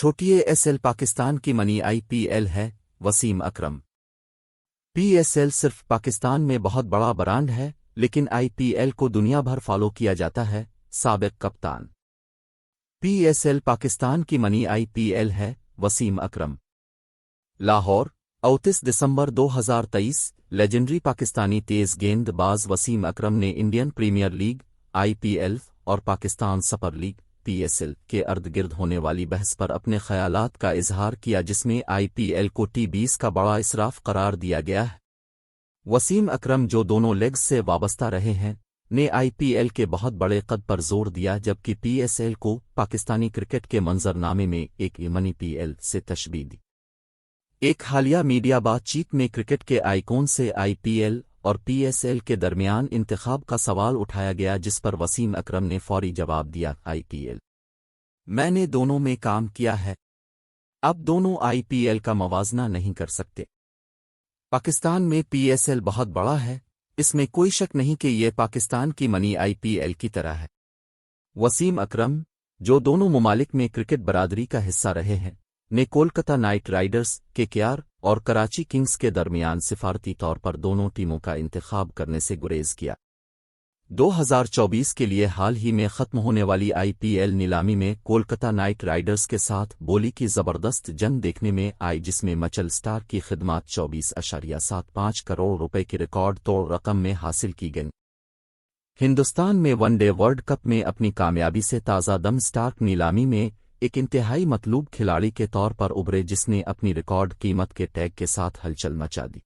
چھوٹی S L Pakistan کی منی آئی P L ہے وسیم اکرم۔ پی ایس ایل صرف پاکستان میں بہت بڑا برانڈ ہے، لیکن آئی پی ایل کو دنیا بھر فالو کیا جاتا ہے۔ سابق کپتان پی ایس ایل پاکستان کی منی آئی پی ایل ہے وسیم اکرم۔ لاہور، 29 دسمبر 2023۔ لیجنڈری پاکستانی تیز گیند باز وسیم اکرم نے انڈین پریمیئر لیگ، آئی پی ایل اور Pakistan super league P S L کے ارد گرد ہونے والی بحث پر اپنے خیالات کا اظہار کیا، جس میں آئی پی ایل کو T20 کا بڑا اسراف قرار دیا گیا ہے۔ وسیم اکرم، جو دونوں لیگز سے وابستہ رہے ہیں، نے آئی پی ایل کے بہت بڑے قد پر زور دیا، جبکہ پی ایس ایل کو پاکستانی کرکٹ کے منظرنامے میں ایک منی پی ایل سے تشبیہ دی۔ ایک حالیہ میڈیا بات چیت میں کرکٹ کے آئیکون سے آئی پی ایل اور پی ایس ایل کے درمیان انتخاب کا سوال اٹھایا گیا، جس پر وسیم اکرم نے فوری جواب دیا، آئی پی ایل میں نے دونوں میں کام کیا ہے، اب دونوں آئی پی ایل کا موازنہ نہیں کر سکتے۔ پاکستان میں پی ایس ایل بہت بڑا ہے، اس میں کوئی شک نہیں کہ یہ پاکستان کی منی آئی پی ایل کی طرح ہے۔ وسیم اکرم، جو دونوں ممالک میں کرکٹ برادری کا حصہ رہے ہیں، نے کولکتہ نائٹ رائڈرز KKR اور کراچی کنگز کے درمیان سفارتی طور پر دونوں ٹیموں کا انتخاب کرنے سے گریز کیا۔ 2024 کے لیے حال ہی میں ختم ہونے والی آئی پی ایل نیلامی میں کولکتہ نائٹ رائڈرز کے ساتھ بولی کی زبردست جنگ دیکھنے میں آئی، جس میں مچل سٹار کی خدمات 24.75 کروڑ روپے کی ریکارڈ توڑ رقم میں حاصل کی گئیں۔ ہندوستان میں ون ڈے ورلڈ کپ میں اپنی کامیابی سے تازہ دم سٹارک نیلامی میں ایک انتہائی مطلوب کھلاڑی کے طور پر ابھرے، جس نے اپنی ریکارڈ قیمت کے ٹیگ کے ساتھ ہلچل مچا دی۔